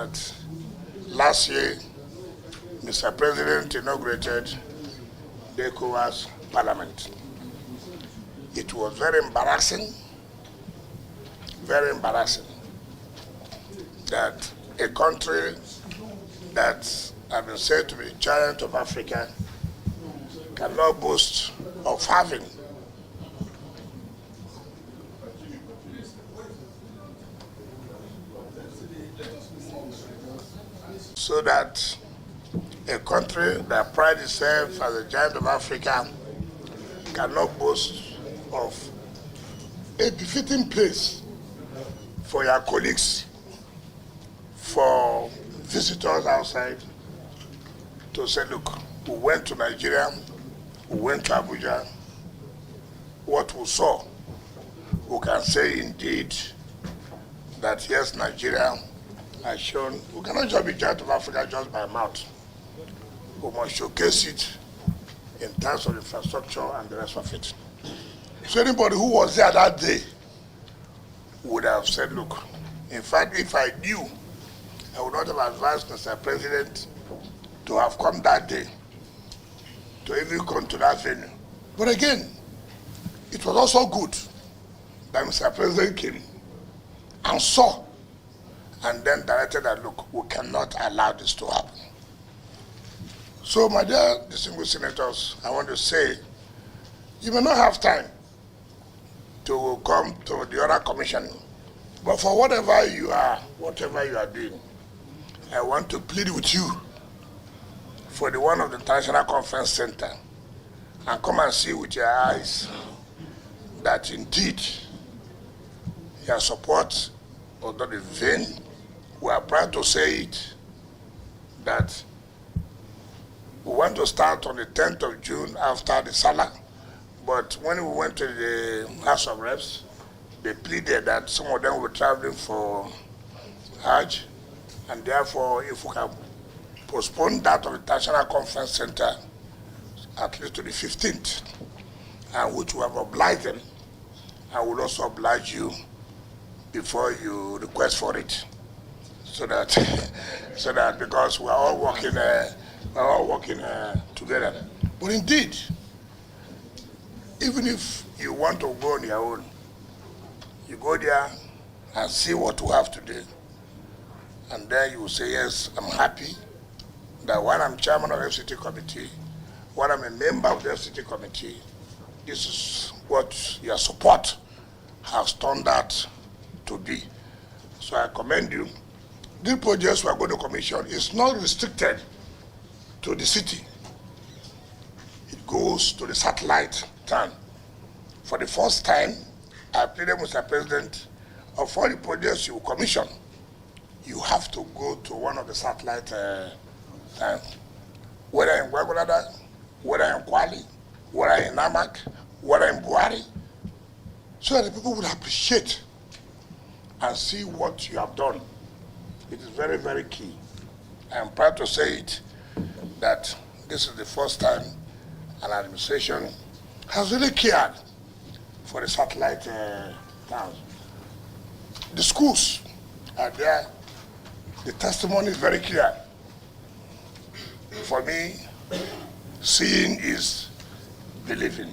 that last year, Mr. President inaugurated the ECOWAS Parliament. It was very embarrassing that a country that has been said to be the giant of Africa cannot boast of having so that a country that prides itself as a giant of Africa cannot boast of a befitting place for your colleagues, for visitors outside to say, look, we went to Nigeria, we went to Abuja, what we saw, we can say indeed that yes, Nigeria has shown, we cannot just be giant of Africa just by mouth. We must showcase it in terms of infrastructure and the rest of it. So anybody who was there that day would have said, look, in fact, if I knew, I would not have advised Mr. President to have come that day, to even come to that venue. But again, it was also good that Mr. President came and saw and then directed that, look, we cannot allow this to happen. So, my dear distinguished senators, I want to say, you may not have time to come to the other commission, but for whatever you are doing, I want to plead with you for the one of the International Conference Center and come and see with your eyes that indeed your support was not in vain. We are proud to say it, that we want to start on the 10th of June after the Salah, but when we went to the House of Reps, they pleaded that some of them were traveling for Hajj, and therefore if we can postpone that of the International Conference Center at least to the 15th, and which we have obliged them, I will also oblige you before you request for it, so that because we are all working together. But indeed, even if you want to go on your own, you go there and see what we have to do, and then you will say, yes, I'm happy that when I'm chairman of the FCT committee, when I'm a member of the FCT committee, this is what your support has turned out to be. So I commend you. The projects we are going to commission is not restricted to the city. It goes to the satellite town. For the first time, I pleaded, Mr. President, of all the projects you commission, you have to go to one of the satellite towns, whether in Gwagwalada, whether in Kwali, whether in Namak, whether in Buhari, so that the people would appreciate and see what you have done. It is very, very key. I am proud to say it, that this is the first time an administration has really cared for the satellite towns. The schools are there. The testimony is very clear. For me, seeing is believing.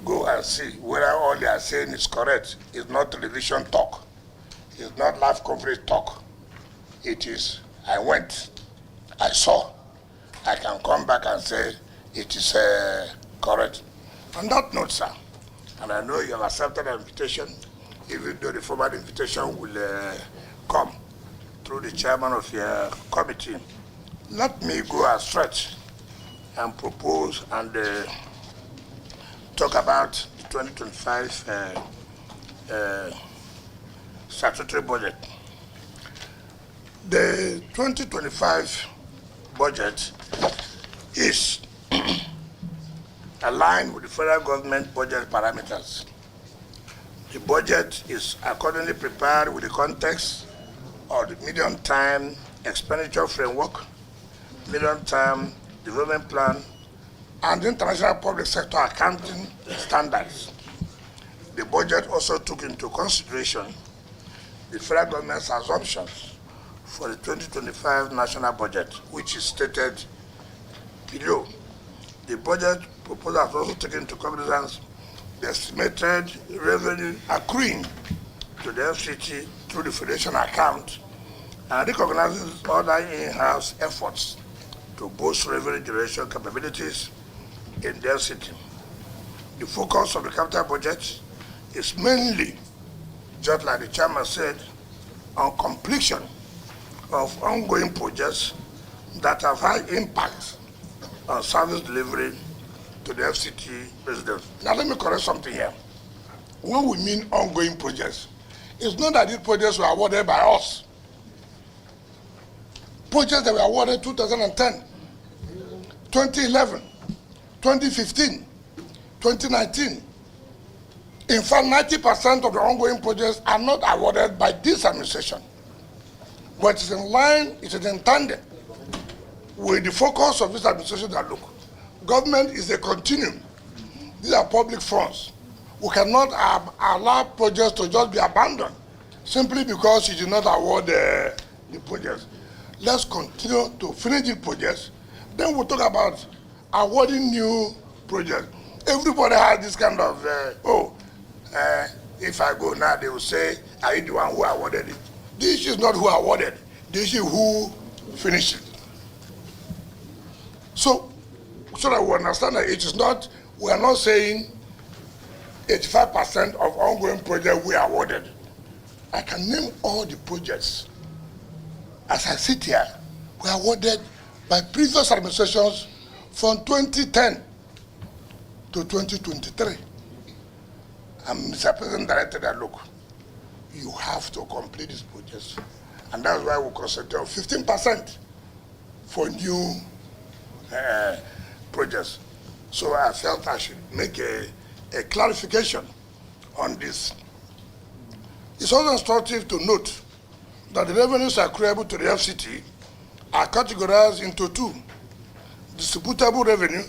Go and see whether all they are saying is correct. It's not television talk. It's not live coverage talk. It is, I went, I saw. I can come back and say it is correct. On that note, sir, and I know you have accepted the invitation, even though the formal invitation will come through the chairman of your committee. Let me go a stretch and propose and talk about the 2025 statutory budget. The 2025 budget is aligned with the federal government budget parameters. The budget is accordingly prepared with the context of the medium-term expenditure framework, medium-term development plan, and the international public sector accounting standards. The budget also took into consideration the federal government's assumptions for the 2025 national budget, which is stated below. The budget proposal has also taken into cognizance the estimated revenue accruing to the FCT through the Federation account and recognizes other in-house efforts to boost revenue generation capabilities in the FCT. The focus of the capital budget is mainly, just like the chairman said, on completion of ongoing projects that have high impact on service delivery to the FCT residents. Now let me correct something here. When we mean ongoing projects, it's not that these projects were awarded by us. Projects that were awarded 2010, 2011, 2015, 2019. In fact, 90% of the ongoing projects are not awarded by this administration. But it's in line, it is in tandem with the focus of this administration that, look, government is a continuum. These are public funds. We cannot allow projects to just be abandoned simply because you did not award the projects. Let's continue to finish the projects. Then we'll talk about awarding new projects. Everybody has this kind of, if I go now, they will say, are you the one who awarded it? The issue is not who awarded, the issue is who finished it. So that we understand that it is not, we are not saying 85% of ongoing projects we awarded. I can name all the projects. As I sit here, we are awarded by previous administrations from 2010 to 2023. And Mr. President directed that, look, you have to complete these projects. And that's why we concentrate on 15% for new projects. So I felt I should make a clarification on this. It's also instructive to note that the revenues accruable to the FCT are categorized into two: distributable revenue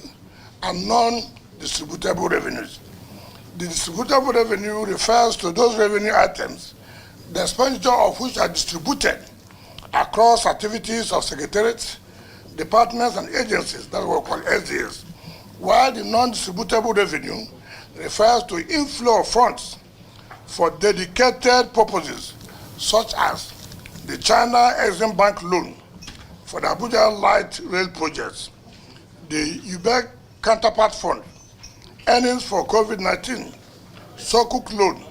and non-distributable revenues. The distributable revenue refers to those revenue items, the expenditure of which are distributed across activities of secretariats, departments, and agencies, that's what we call SDAs, while the non-distributable revenue refers to inflow of funds for dedicated purposes, such as the China Exim Bank loan for the Abuja Light Rail projects, the UBEC counterpart fund, earnings for COVID-19, Sukuk loan.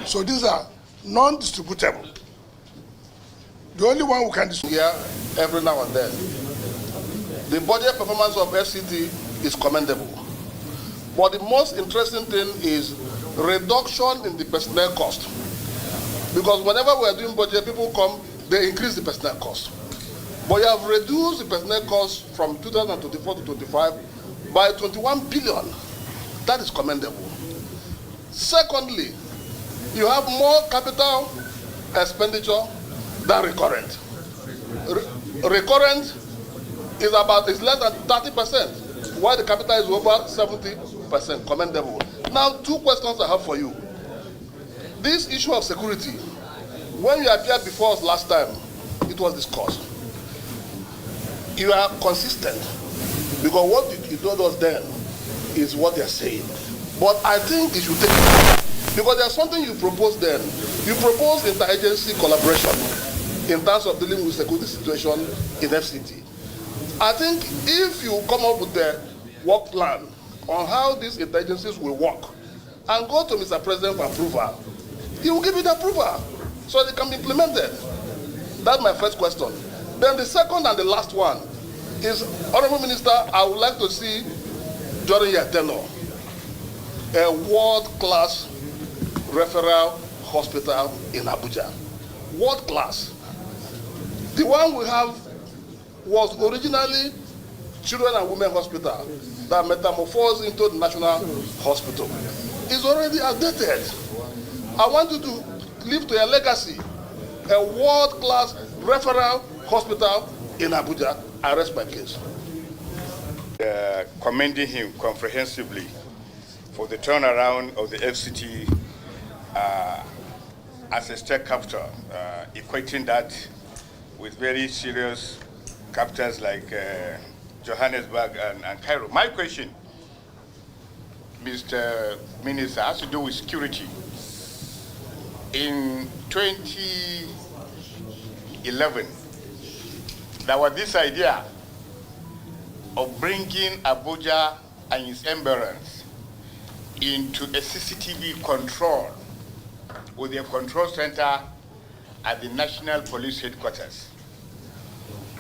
So these are non-distributable. The only one we can distribute here every now and then. The budget performance of FCT is commendable. But the most interesting thing is reduction in the personnel cost. Because whenever we are doing budget, people come, they increase the personnel cost. But you have reduced the personnel cost from 2024 to 25 by 21 billion. That is commendable. Secondly, you have more capital expenditure than recurrent. Recurrent is less than 30%, while the capital is over 70%. Commendable. Now, two questions I have for you. This issue of security, when you appeared before us last time, it was discussed. You are consistent, because what you told us then is what they are saying. But I think it should take time, because there's something you proposed then. You proposed interagency collaboration in terms of dealing with security situation in FCT. I think if you come up with the work plan on how these interagencies will work and go to Mr. President for approval, he will give you the approval so they can be implemented. That's my first question. Then the second and the last one is, Honorable Minister, I would like to see during your tenure a world-class referral hospital in Abuja. World-class. The one we have was originally Children and Women Hospital that metamorphosed into the National Hospital. It's already outdated. I want you to leave to a legacy, a world-class referral hospital in Abuja. I rest my case. Commending him comprehensively for the turnaround of the FCT as a state capital, equating that with very serious capitals like Johannesburg and Cairo. My question, Mr. Minister, has to do with security. In 2011, there was this idea of bringing Abuja and its environs into a CCTV control with a control center at the National Police Headquarters.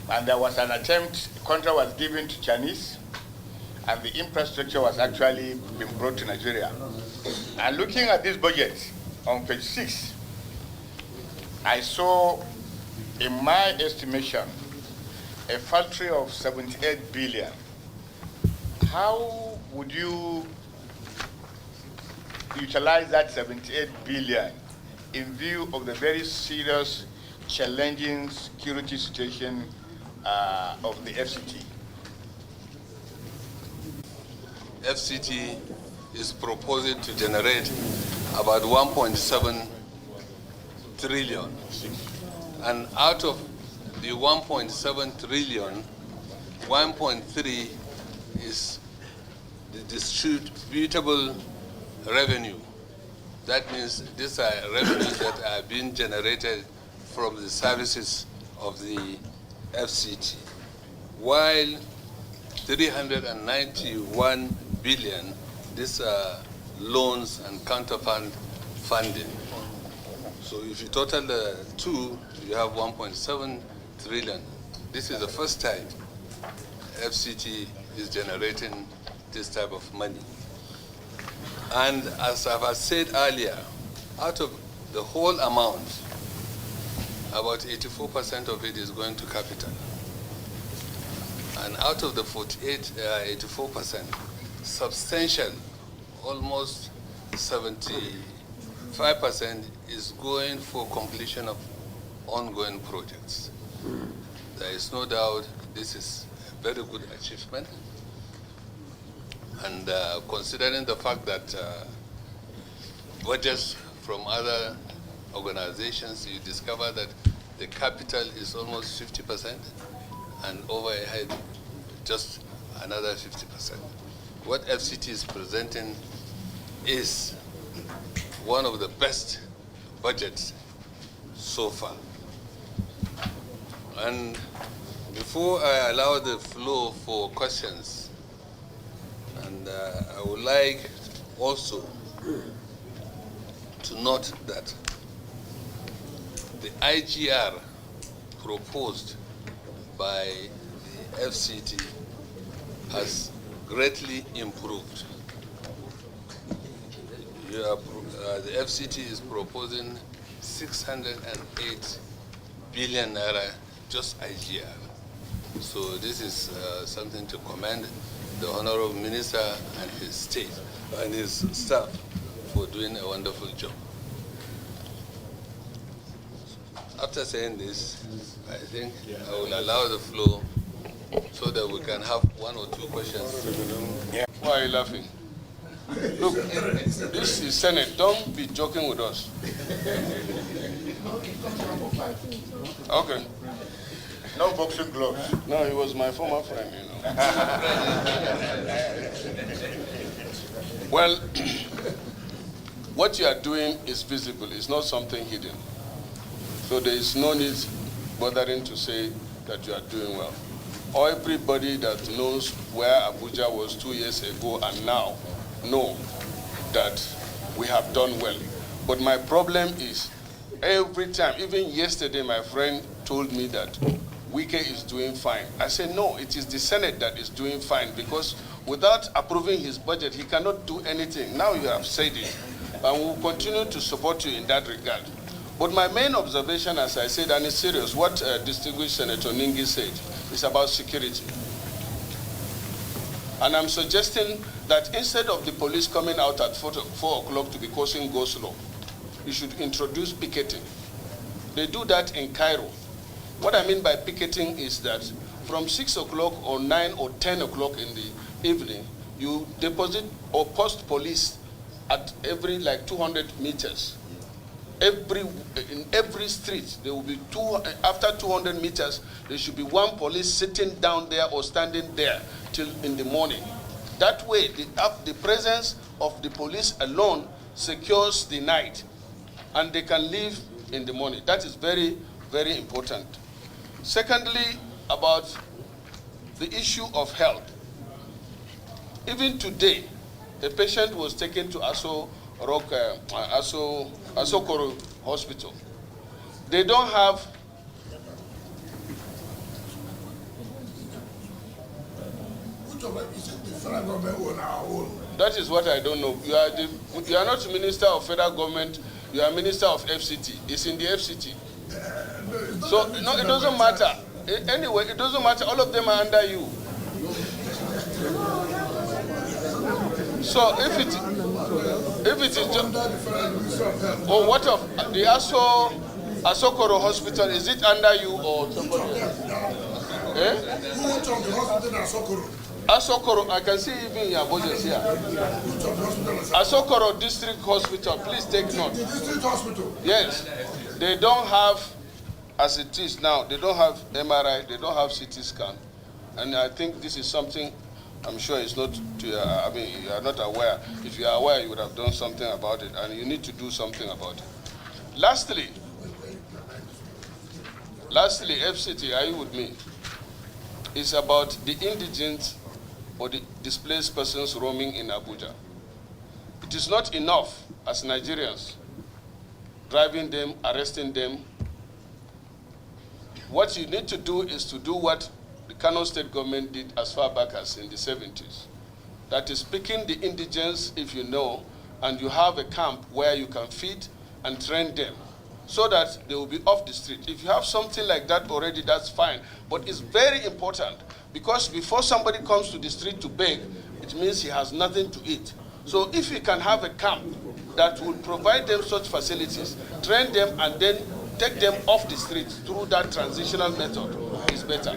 And there was an attempt, contract was given to Chinese, and the infrastructure was actually being brought to Nigeria. And looking at this budget on page 6, I saw, in my estimation, a factory of 78 billion. How would you utilize that 78 billion in view of the very serious, challenging security situation of the FCT? FCT is proposing to generate about 1.7 trillion. And out of the 1.7 trillion, 1.3 is the distributable revenue. That means these are revenues that are being generated from the services of the FCT, while 391 billion, these are loans and counterfund funding. So if you total the two, you have 1.7 trillion. This is the first time FCT is generating this type of money. And as I've said earlier, out of the whole amount, about 84% of it is going to capital. And out of the 84%, substantial, almost 75% is going for completion of ongoing projects. There is no doubt this is a very good achievement. And considering the fact that budgets from other organizations, you discover that the capital is almost 50% and overhead just another 50%. What FCT is presenting is one of the best budgets so far. And before I allow the floor for questions, and I would like also to note that the IGR proposed by the FCT has greatly improved. The FCT is proposing 608 billion naira just IGR. So this is something to commend the Honorable Minister and his state and his staff for doing a wonderful job. After saying this, I think I will allow the floor so that we can have one or two questions. Why are you laughing? Look, this is Senate. Don't be joking with us. Okay. No boxing gloves. No, he was my former friend, you know. Well, what you are doing is visible. It's not something hidden. So there is no need bothering to say that you are doing well. Everybody that knows where Abuja was 2 years ago and now know that we have done well. But my problem is every time, even yesterday my friend told me that Wike is doing fine. I said, no, it is the Senate that is doing fine because without approving his budget, he cannot do anything. Now you have said it, and we will continue to support you in that regard. But my main observation, as I said, and it's serious, what distinguished Senator Ningi said, is about security. And I'm suggesting that instead of the police coming out at 4 o'clock to be causing go-slow, you should introduce picketing. They do that in Cairo. What I mean by picketing is that from 6 o'clock or 9 or 10 o'clock in the evening, you deposit or post police at every like 200 meters. in every street, there will be after 200 meters, there should be one police sitting down there or standing there till in the morning. That way, the presence of the police alone secures the night, and they can leave in the morning. That is very, very important. Secondly, about the issue of health. Even today, a patient was taken to Asokoro Hospital. They don't have that is what I don't know. You are not Minister of Federal Government, you are Minister of FCT. It's in the FCT. So no, it doesn't matter. Anyway, it doesn't matter. All of them are under you. So if it is just, or what of the Asokoro Hospital, is it under you or somebody else? Eh? Who went on the hospital in Asokoro? Asokoro, I can see even your budget here. Asokoro District Hospital, please take note. The district hospital? Yes. They don't have, as it is now, they don't have MRI, they don't have CT scan. And I think this is something, I'm sure it's not, you are not aware. If you are aware, you would have done something about it, and you need to do something about it. Lastly, FCT, are you with me? It's about the indigent or the displaced persons roaming in Abuja. It is not enough as Nigerians driving them, arresting them. What you need to do is to do what the Kano State government did as far back as in the 70s. That is picking the indigents, if you know, and you have a camp where you can feed and train them so that they will be off the street. If you have something like that already, that's fine. But it's very important because before somebody comes to the street to beg, it means he has nothing to eat. So if you can have a camp that will provide them such facilities, train them, and then take them off the street through that transitional method, is better.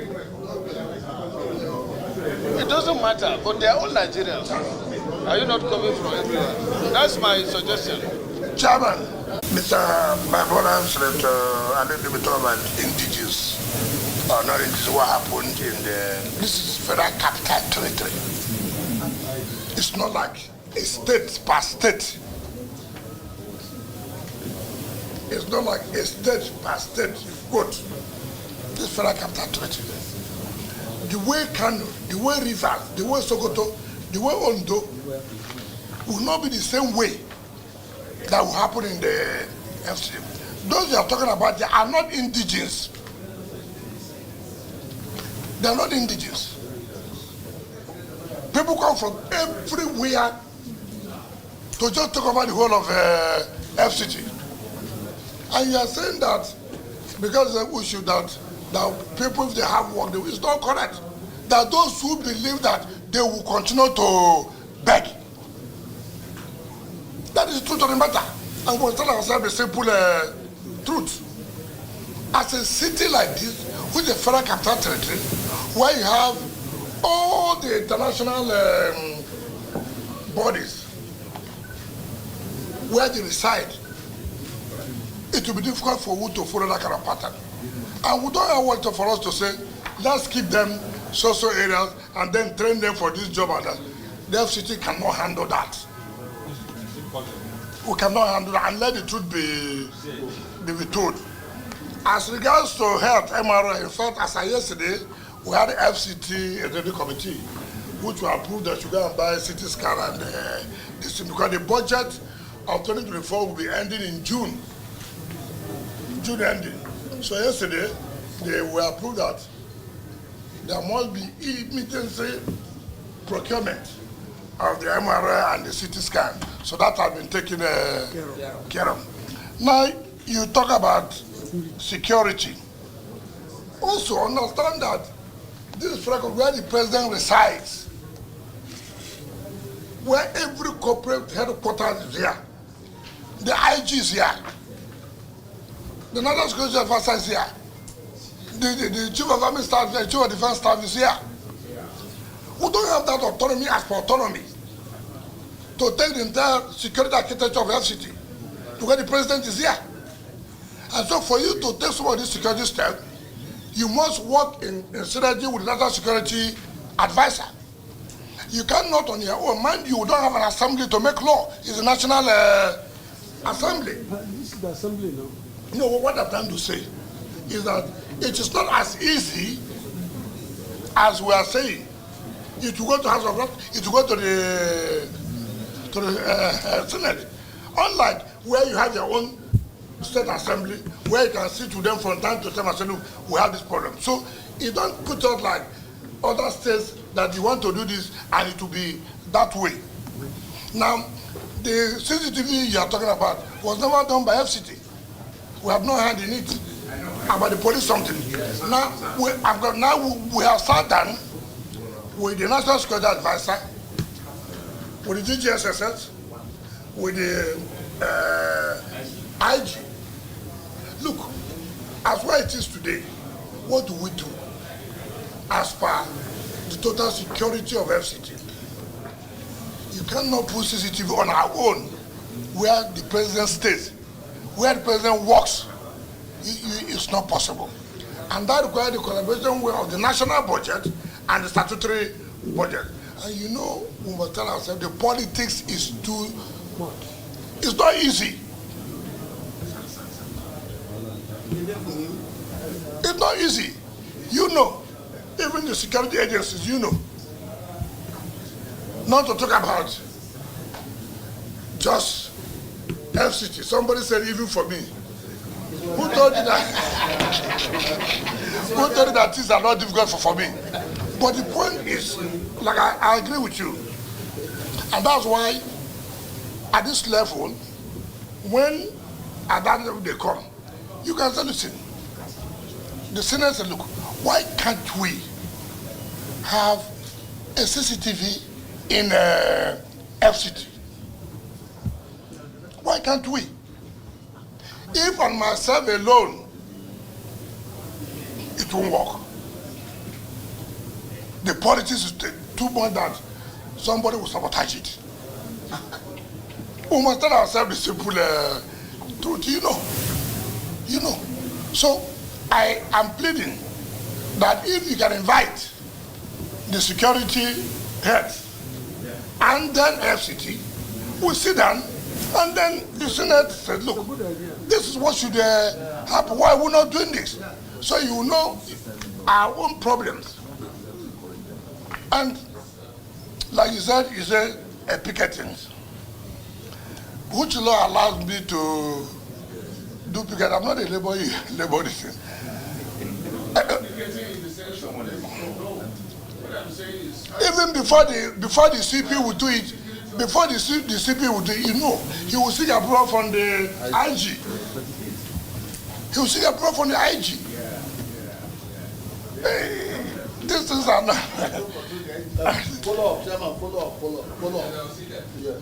It doesn't matter, but they are all Nigerians. Are you not coming from everywhere? That's my suggestion. Chairman, my brother said a little bit about indigenous, or not indigenous, what happened in this is federal capital territory. It's not like a state per state. It's not like a state per state. You've got this federal capital territory. The way Kano, the way Rivers, the way Sokoto, the way Ondo will not be the same way that will happen in the FCM. Those you are talking about, they are not indigenous. They are not indigenous. People come from everywhere to just talk about the whole of FCT. And you are saying that because we should that people, if they have work, it's not correct. That those who believe that they will continue to beg. That is the truth of the matter. And we'll tell ourselves a simple truth. As a city like this, with a federal capital territory, where you have all the international bodies where they reside, it will be difficult for you to follow that kind of pattern. And we don't want for us to say, let's keep them social areas and then train them for this job and that. The FCT cannot handle that. We cannot handle that and let the truth be told. As regards to health, MRI, in fact, as of yesterday, we had the FCT executive committee, which will approve that you go and buy CT scan and this, because the budget of 2024 will be ending in June ending. So yesterday, they were approved that there must be immediate procurement of the MRI and the CT scan. So that has been taken care of. Now, you talk about security. Also understand that this is where the president resides, where every corporate headquarters is here. The IG is here. The National Security Officer is here. The Chief of Army Staff, the Chief of Defense Staff is here. We don't have that autonomy as for autonomy to take the entire security architecture of FCT to where the president is here. And so for you to take some of these security steps, you must work in synergy with the national security advisor. You cannot on your own. Mind you, don't have an assembly to make law. It's a national assembly. This is the assembly now. No, what I'm trying to say is that it is not as easy as we are saying. It will go to House of Reps, it will go to the Senate. Unlike where you have your own state assembly, where you can sit with them from time to time and say, look, we have this problem. So you don't put out like other states that you want to do this and it will be that way. Now, the CCTV you are talking about was never done by FCT. We have no hand in it. About the police something. Now we have sat down with the National Security Advisor, with the DGSSS, with the IG. Look, as where it is today, what do we do as per the total security of FCT? You cannot put CCTV on our own where the president stays, where the president works. It's not possible. And that requires the collaboration of the national budget and the statutory budget. And you know, we must tell ourselves the politics is too much. It's not easy. It's not easy. You know, even the security agencies, you know. Not to talk about just FCT. Somebody said even for me. Who told you that? Who told you that things are not difficult for me? But the point is, like I agree with you. And that's why at this level, when at that level they come, you can say, listen, the Senate said, look, why can't we have a CCTV in FCT? Why can't we? If on myself alone, it won't work. The politics is too much that somebody will sabotage it. We must tell ourselves the simple truth, you know. So I am pleading that if you can invite the security heads and then FCT, we'll sit down and then the Senate said, look, this is what should happen. Why are we not doing this? So you know our own problems. And like you said a picketing, which law allows me to do picket. I'm not a labor thing. Even before the CP would do it, before the CP would do it, you know, he will seek approval from the IG. He will seek approval from the IG. Hey, these things are not. Follow up, Chairman, follow up. Yeah.